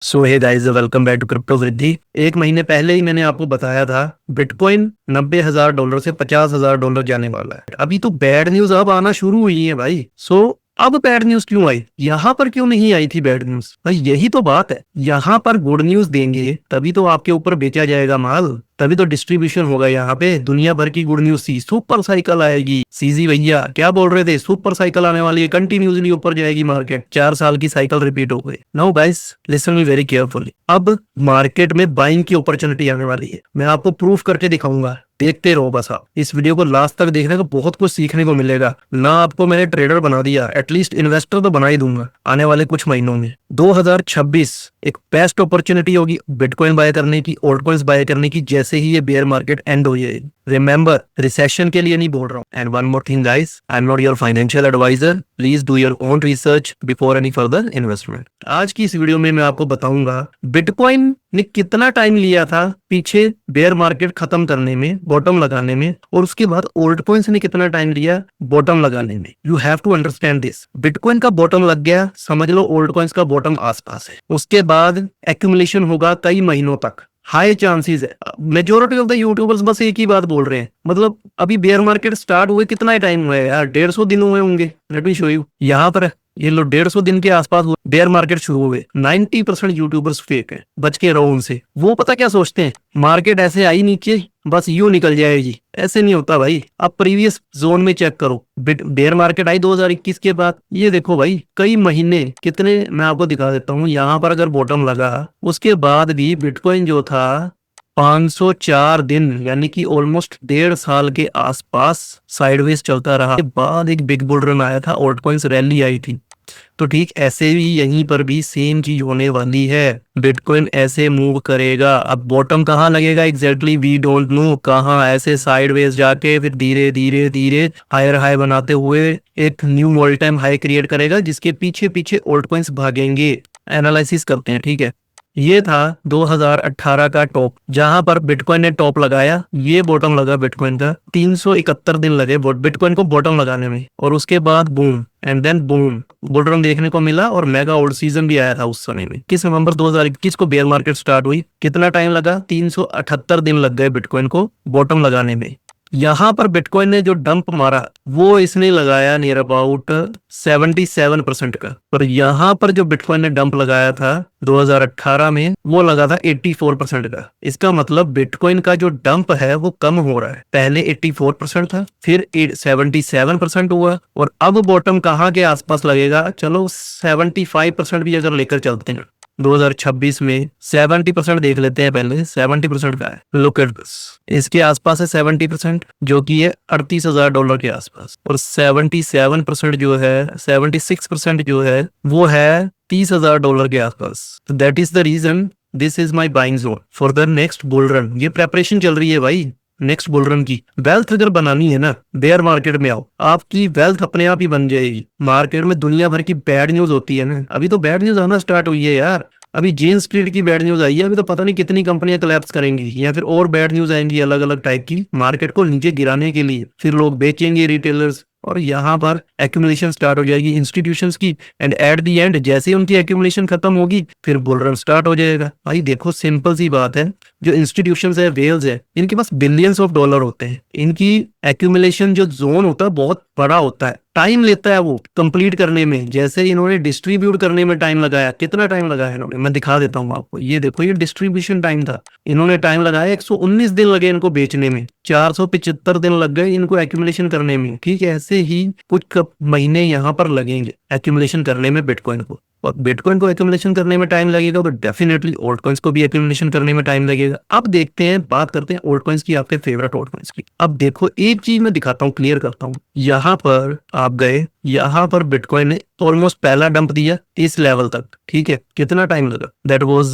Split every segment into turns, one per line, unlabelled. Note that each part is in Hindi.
So hey guys, welcome back to crypto Vriddhi. एक महीने पहले ही मैंने आपको बताया था बिटकॉइन $90,000 से $50,000 जाने वाला है। अभी तो बैड न्यूज अब आना शुरू हुई है भाई। अब बैड न्यूज क्यों आई? यहाँ पर क्यों नहीं आई थी बैड न्यूज? भाई यही तो बात है। यहाँ पर गुड न्यूज देंगे तभी तो आपके ऊपर बेचा जाएगा माल, तभी तो डिस्ट्रीब्यूशन होगा। यहाँ पे दुनिया भर की गुड न्यूज थी, सुपर साइकिल आएगी। सीजी भैया क्या बोल रहे थे? सुपर साइकिल आने वाली है, कंटिन्यूसली ऊपर जाएगी मार्केट। 4 साल की साइकिल रिपीट हो गई। Now guys listen me very carefully. अब मार्केट में बाइंग की अपॉर्चुनिटी आने वाली है। मैं आपको प्रूफ करके दिखाऊंगा, देखते रहो बस। आप इस वीडियो को लास्ट तक देखने को बहुत कुछ सीखने को मिलेगा। ना आपको मैंने ट्रेडर बना दिया, एटलीस्ट इन्वेस्टर तो बना ही दूंगा आने वाले कुछ महीनों में। 2026 एक बेस्ट अपॉर्चुनिटी होगी बिटकॉइन बाय करने की, ऑल्ट कॉइन्स बाय करने की, जैसे ही ये बेयर मार्केट एंड हो जाए। रिमेंबर, रिसेशन के लिए नहीं बोल रहा हूँ। And one more thing guys, I am not your financial adviser. Please do your own research before any further investment. आज की इस वीडियो में मैं आपको बताऊंगा बिटकॉइन ने कितना टाइम लिया था पीछे बेयर मार्केट खत्म करने में, बॉटम लगाने में, और उसके बाद ओल्ट कॉइन्स ने कितना टाइम लिया बॉटम लगाने में। You have to understand this. Bitcoin का बॉटम लग गया, समझ लो ओल्ट कॉइन्स का बॉटम आसपास है। उसके बाद एक्यूमुलेशन होगा कई महीनों तक, हाई चांसेस है। मेजोरिटी ऑफ द यूट्यूबर्स बस एक ही बात बोल रहे हैं, मतलब अभी बेयर मार्केट स्टार्ट हुए कितना टाइम हुआ है यार? 150 दिन हुए होंगे। Let me show you. यहाँ पर ये लो 150 दिन के आसपास हुए बेयर मार्केट शुरू हुए। 90% यूट्यूबर्स फेक है, बच के रहो उनसे। वो पता क्या सोचते हैं, मार्केट ऐसे आई नीचे बस यूं निकल जाएगी। ऐसे नहीं होता भाई। आप प्रीवियस जोन में चेक करो। बेयर मार्केट आई 2021 के बाद, ये देखो भाई कई महीने कितने, मैं आपको दिखा देता हूँ। यहाँ पर अगर बॉटम लगा, उसके बाद भी बिटकॉइन जो था 504 दिन यानी कि ऑलमोस्ट 1.5 साल के आसपास साइडवेज चलता रहा। के बाद एक बिग बुल रन आया था, ऑल्ट कॉइन्स रैली आई थी। तो ठीक ऐसे ही यहीं पर भी सेम चीज होने वाली है। बिटकॉइन ऐसे मूव करेगा। अब बॉटम कहाँ लगेगा एग्जैक्टली वी डोंट नो। कहाँ ऐसे साइडवेज जाके फिर धीरे धीरे धीरे हायर हाई बनाते हुए एक knew all time high create करेगा, जिसके पीछे पीछे ऑल्ट कॉइन्स भागेंगे। एनालिसिस करते हैं, ठीक है। ये था 2018 का टॉप, जहां पर बिटकॉइन ने टॉप लगाया। ये बॉटम लगा बिटकॉइन का। 371 दिन लगे बिटकॉइन को बॉटम लगाने में, और उसके बाद boom and then boom bull run देखने को मिला। और मेगा ओल्ड सीजन भी आया था उस समय में। 21 नवंबर 2021 को बेयर मार्केट स्टार्ट हुई। कितना टाइम लगा? 378 दिन लग गए बिटकॉइन को बॉटम लगाने में। यहाँ पर बिटकॉइन ने जो डंप मारा वो इसने लगाया नियर अबाउट 77% का। पर यहाँ पर जो बिटकॉइन ने डंप लगाया था 2018 में, वो लगा था 84% का। इसका मतलब बिटकॉइन का जो डंप है वो कम हो रहा है। पहले 84% था, फिर 77% हुआ, और अब बॉटम कहाँ के आसपास लगेगा? चलो 75% भी अगर लेकर चलते हैं 2026 में, 70% देख लेते हैं पहले। 70% का है, लुक एट दिस। इसके आसपास है 70%, जो कि है $38,000 के आसपास। और 77% जो है, 76% जो है वो है $30,000 के आसपास। तो that is the reason this is my buying zone for the next bull run. ये प्रेपरेशन चल रही है भाई नेक्स्ट बुल रन की। वेल्थ अगर बनानी है ना, बेयर मार्केट में आओ, आपकी वेल्थ अपने आप ही बन जाएगी। मार्केट में दुनिया भर की बैड न्यूज होती है ना, अभी तो बैड न्यूज आना स्टार्ट हुई है यार। अभी जेन स्ट्रीट की बैड न्यूज आई है, अभी तो पता नहीं कितनी कंपनियां कोलैप्स करेंगी, या फिर और बैड न्यूज आएंगी अलग अलग टाइप की मार्केट को नीचे गिराने के लिए। फिर लोग बेचेंगे, रिटेलर्स, और यहाँ पर एक्यूमुलेशन स्टार्ट हो जाएगी इंस्टीट्यूशंस की। एंड एट दी एंड जैसे उनकी एक्यूमुलेशन खत्म होगी, फिर बुल रन स्टार्ट हो जाएगा। भाई देखो सिंपल सी बात है, जो इंस्टीट्यूशंस है, वेल्स है, इनके पास बिलियंस ऑफ डॉलर होते हैं। इनकी एक्यूमुलेशन जो जोन होता है बहुत बड़ा होता है, टाइम लेता है वो कंप्लीट करने में। जैसे इन्होंने डिस्ट्रीब्यूट करने में टाइम लगाया, कितना टाइम लगाया इन्होंने, मैं दिखा देता हूँ आपको। ये देखो, ये डिस्ट्रीब्यूशन टाइम था। इन्होंने टाइम लगाया 119 दिन लगे इनको बेचने में, 475 दिन लग गए इनको एक्यूमुलेशन करने में। ठीक है, ऐसे ही कुछ महीने यहाँ पर लगेंगे एक्यूमुलेशन करने में बिटकॉइन को। और बिटकॉइन को एक्यूमुलेशन करने में टाइम लगेगा तो डेफिनेटली ऑल्ट कॉइन्स को भी एक्यूमुलेशन करने में टाइम लगेगा। अब देखते हैं, बात करते हैं ऑल्ट कॉइन्स की, आपके फेवरेट ऑल्ट कॉइन्स की। अब देखो एक चीज मैं दिखाता हूँ, क्लियर करता हूँ। यहाँ पर आप गए, यहाँ पर बिटकॉइन ने ऑलमोस्ट पहला डंप दिया इस लेवल तक। ठीक है, कितना टाइम लगा? दैट वाज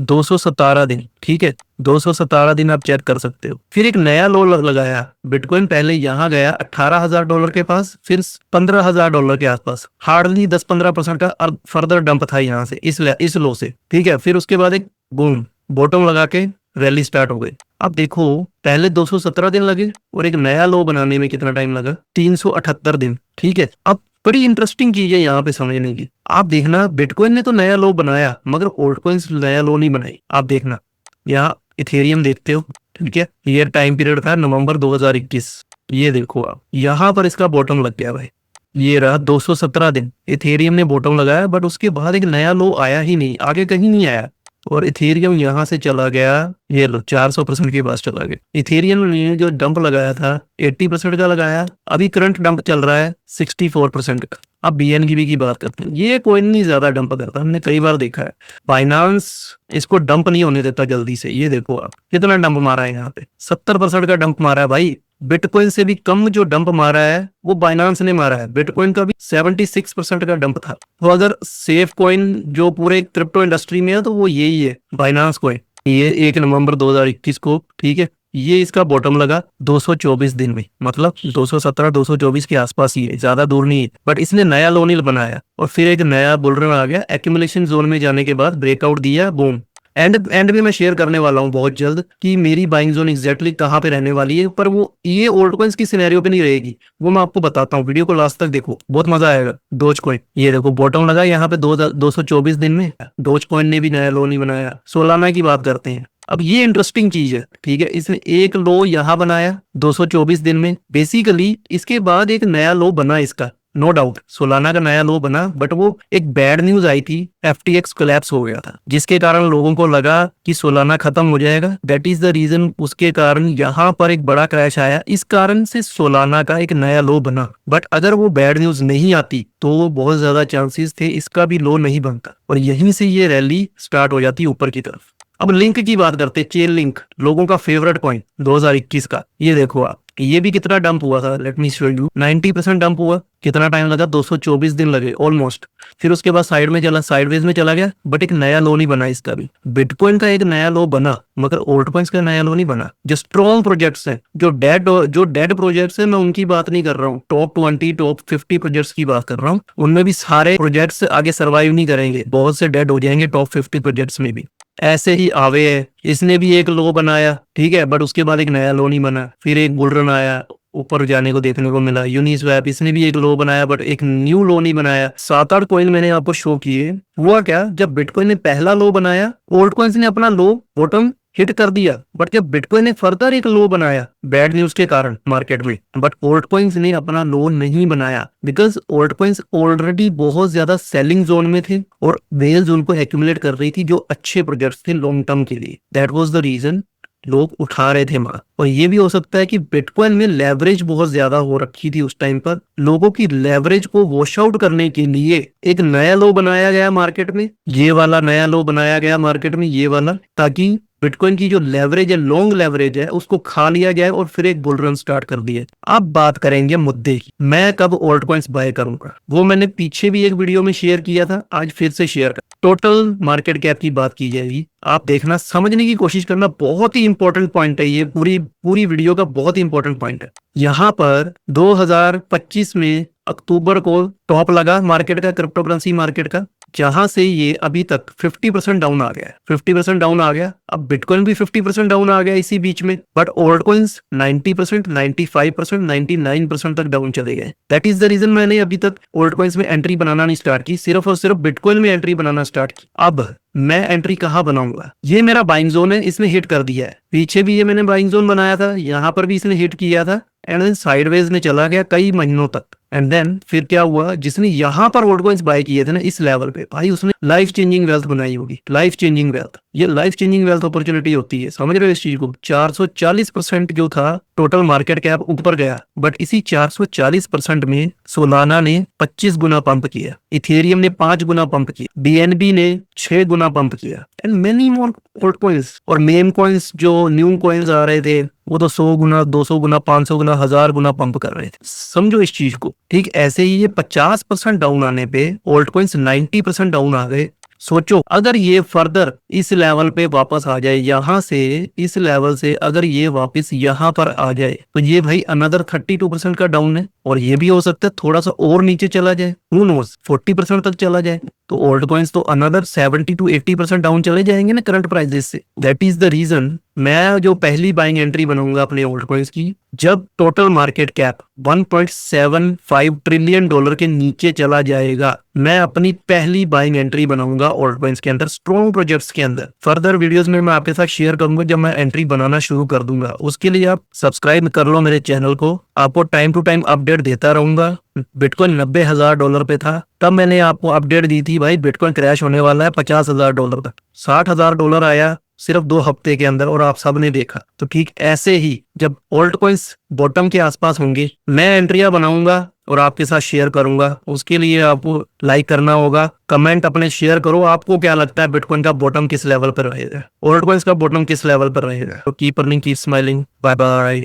217 दिन। ठीक है, 217 दिन आप चेक कर सकते हो। फिर एक नया लो लगाया बिटकॉइन। पहले यहाँ गया $18,000 के पास, फिर $15,000 के आसपास। हार्डली 10-15% का फर्दर डंप था यहाँ से, इस लो से। ठीक है, फिर उसके बाद एक बूम बॉटम लगा के रैली स्टार्ट हो गई। अब देखो पहले 217 दिन लगे, और एक नया लो बनाने में कितना टाइम लगा? 378 दिन। ठीक है, अब बड़ी इंटरेस्टिंग चीज है यहाँ पे समझने की। आप देखना बिटकॉइन ने तो नया लो बनाया मगर ओल्ड कॉइन्स नया लो नहीं बनाई। आप देखना यहाँ इथेरियम देखते हो, ठीक है, ये टाइम पीरियड था नवंबर 2021। ये देखो आप यहाँ पर इसका बॉटम लग गया भाई, ये रहा 217 दिन इथेरियम ने बॉटम लगाया, बट उसके बाद एक नया लो आया ही नहीं, आगे कहीं नहीं आया। और इथेरियम यहाँ से चला गया, ये लो 400% के पास चला गया। इथेरियम ने जो डंप लगाया था 80% का लगाया, अभी करंट डंप चल रहा है 64% का। अब बीएनबी की बात करते हैं, ये कोई नहीं ज्यादा डंप करता, हमने कई बार देखा है। बाइनांस इसको डंप नहीं होने देता जल्दी से। ये देखो आप कितना डंप मारा है यहाँ पे, 70% का डंप मारा है भाई। बिटकॉइन से भी कम जो डंप मारा है वो बाइनांस ने मारा है। बिटकॉइन का भी 76% का डंप था। तो अगर सेफ कॉइन जो पूरे क्रिप्टो इंडस्ट्री में है तो वो यही है, बाइनांस कॉइन। ये 1 नवंबर 2021 को, ठीक है, ये इसका बॉटम लगा 224 दिन में, मतलब 217 224 के आसपास ही है, ज्यादा दूर नहीं है। बट इसने नया लो नहीं बनाया और फिर एक नया बुल रन आ गया। एक्यूमुलेशन जोन में जाने के बाद ब्रेकआउट दिया, बूम। एंड भी मैं शेयर करने वाला हूँ बहुत जल्द कि मेरी बाइंग जोन एग्जैक्टली कहाँ पे रहने वाली है, पर वो ये ओल्ड कॉइन्स की सिनेरियो पे नहीं रहेगी, वो मैं आपको बताता हूँ। वीडियो को लास्ट तक देखो, बहुत मजा आएगा। डोज कॉइन, ये देखो बॉटम लगा यहाँ पे 224 दिन में। डोज कॉइन ने भी नया लो नहीं बनाया। सोलाना की बात करते हैं, अब ये इंटरेस्टिंग चीज है, ठीक है, इसने एक लो यहाँ बनाया 224 दिन में बेसिकली। इसके बाद एक नया लो बना इसका, नो डाउट सोलाना का नया लो बना, बट वो एक बैड न्यूज आई थी, FTX कोलैप्स हो गया था, जिसके कारण लोगों को लगा कि सोलाना खत्म हो जाएगा। दैट इज द रीजन, उसके कारण यहाँ पर एक बड़ा क्रैश आया, इस कारण से सोलाना का एक नया लो बना। बट अगर वो बैड न्यूज नहीं आती तो बहुत ज्यादा चांसेस थे इसका भी लो नहीं बनता और यहीं से ये रैली स्टार्ट हो जाती ऊपर की तरफ। अब लिंक की बात करते हैं, चेन लिंक लोगों का फेवरेट कॉइन 2021 का। ये देखो आप, ये भी कितना डंप हुआ था, let me show you. 90% dump हुआ। कितना टाइम लगा, 224 दिन लगे ऑलमोस्ट। फिर उसके बाद साइड में चला, साइडवेज में चला गया, बट एक नया लो नहीं बना इसका भी। बिटकॉइन का एक नया लो बना मगर ओल्ड कॉइन्स का नया लो नहीं बना। जो स्ट्रॉन्ग प्रोजेक्ट्स हैं, जो डेड प्रोजेक्ट्स हैं, मैं उनकी बात नहीं कर रहा हूँ, टॉप 20 टॉप 50 प्रोजेक्ट्स की बात कर रहा हूँ। उनमें भी सारे प्रोजेक्ट्स आगे सर्वाइव नहीं करेंगे, बहुत से डेड हो जाएंगे टॉप 50 प्रोजेक्ट्स में भी। ऐसे ही आवे है, इसने भी एक लो बनाया, ठीक है, बट उसके बाद एक नया लो नहीं बना। फिर एक बुल रन आया, ऊपर जाने को देखने को मिला। यूनिस्वैप, इसने भी एक लो बनाया बट एक न्यू लो नहीं बनाया। 7-8 कॉइन मैंने आपको शो किए। हुआ क्या, जब बिटकॉइन ने पहला लो बनाया, ओल्ड कॉइन्स ने अपना लो बॉटम हिट कर दिया, बट जब बिटकॉइन ने फर्दर एक लो बनाया बैड न्यूज के कारण मार्केट में, बट ओल्ड कॉइन्स ने अपना लो नहीं बनाया बिकॉज ओल्ड कॉइन्स ऑलरेडी बहुत ज्यादा सेलिंग जोन में थे और वेल्स उनको एक्यूमुलेट कर रही थी जो अच्छे प्रोजेक्ट्स थे लॉन्ग टर्म के लिए। दैट वाज द रीजन लोग उठा रहे थे माल। और ये भी हो सकता है कि बिटकॉइन में लेवरेज बहुत ज्यादा हो रखी थी उस टाइम पर, लोगों की लेवरेज को वॉश आउट करने के लिए एक नया लो बनाया गया मार्केट में। ये वाला नया लो बनाया गया मार्केट में, ये वाला, ताकि बिटकॉइन की जो लेवरेज है, लॉन्ग लेवरेज है, उसको खा लिया जाए और फिर एक बुल रन स्टार्ट कर दिए। अब बात करेंगे मुद्दे की, मैं कब ओल्ड कॉइन्स बाय करूंगा, वो मैंने पीछे भी एक वीडियो में शेयर किया था, आज फिर से शेयर कर। टोटल मार्केट कैप की बात की जाएगी, आप देखना, समझने की कोशिश करना, बहुत ही इंपॉर्टेंट पॉइंट है ये, पूरी वीडियो का बहुत ही इंपॉर्टेंट पॉइंट है। यहाँ पर 2025 में अक्टूबर को टॉप लगा मार्केट का, क्रिप्टो करेंसी मार्केट का, जहां से ये अभी तक 50% डाउन आ गया है। 50% डाउन आ गया। अब बिटकॉइन भी 50% डाउन आ गया इसी बीच में, बट ओल्ड कॉइन्स 90%, 95%, 99% तक डाउन चले गए। दैट इज द रीजन मैंने अभी तक ओल्ड कॉइन्स में एंट्री बनाना नहीं स्टार्ट की, सिर्फ और सिर्फ बिटकॉइन में एंट्री बनाना स्टार्ट की। अब मैं एंट्री कहाँ बनाऊंगा, ये मेरा बाइंग जोन है, इसने हिट कर दिया है। पीछे भी ये मैंने बाइंग जोन बनाया था, यहाँ पर भी इसने हिट किया था एंड देन साइडवेज में चला गया कई महीनों तक। एंड देन फिर क्या हुआ, जिसने यहाँ पर ओल्ड कॉइन्स बाय किए थे ना इस लेवल पे, भाई उसने लाइफ चेंजिंग वेल्थ बनाई होगी। लाइफ चेंजिंग वेल्थ, ये लाइफ चेंजिंग वेल्थ अपॉर्चुनिटी होती है, समझ रहे हो इस चीज को। 440% जो था टोटल मार्केट कैप ऊपर गया, बट इसी 440% में सोलाना ने 25 गुना पंप किया, इथेरियम ने 5 गुना पंप किया, बीएनबी ने 6 गुना पंप किया and many more old coins. और मेम कॉइन्स जो न्यू कॉइन्स आ रहे थे वो तो 100 गुना, 200 गुना, 500 गुना, 1000 गुना पंप कर रहे थे। समझो इस चीज को, ठीक। ऐसे ही ये 50% डाउन आने पे ओल्ड कॉइन्स 90% डाउन आ गए। सोचो अगर ये फर्दर इस लेवल पे वापस आ जाए, यहाँ से इस लेवल से अगर ये वापस यहाँ पर आ जाए तो ये भाई अनदर 32% का डाउन है। और ये भी हो सकता है थोड़ा सा और नीचे चला जाए, हु नोस 40% तक चला जाए, तो ओल्ड कॉइन्स तो अनदर 70 to 80% डाउन चले जाएंगे ना करंट प्राइसेस से। दैट इज द रीजन मैं जो पहली बाइंग एंट्री बनाऊंगा अपने ओल्ड कॉइन्स की, जब total market cap 1.75 trillion dollar के नीचे चला जाएगा, मैं अपनी पहली बाइंग एंट्री बनाऊंगा ओल्ड कॉइन्स के अंदर, स्ट्रॉन्ग प्रोजेक्ट्स के अंदर। फर्दर वीडियोस में मैं आपके साथ शेयर करूंगा जब मैं एंट्री बनाना शुरू कर दूंगा। उसके लिए आप सब्सक्राइब कर लो मेरे चैनल को, आपको टाइम टू टाइम अपडेट देता रहूंगा। बिटकॉइन $90,000 पे था, तब मैंने आपको अपडेट दी थी भाई बिटकॉइन क्रैश होने वाला है $50,000 तक। $60,000 आया सिर्फ 2 हफ्ते के अंदर, और आप सब ने देखा। तो ठीक ऐसे ही जब ओल्ड कॉइन्स बॉटम के आसपास होंगे, मैं एंट्रियां बनाऊंगा और आपके साथ शेयर करूंगा। उसके लिए आपको लाइक करना होगा, कमेंट अपने शेयर करो, आपको क्या लगता है बिटकॉइन का बॉटम किस लेवल पर रहेगा, ओल्ड कॉइन्स का बॉटम किस लेवल पर रहेगा। तो keep earning, keep smiling, bye bye.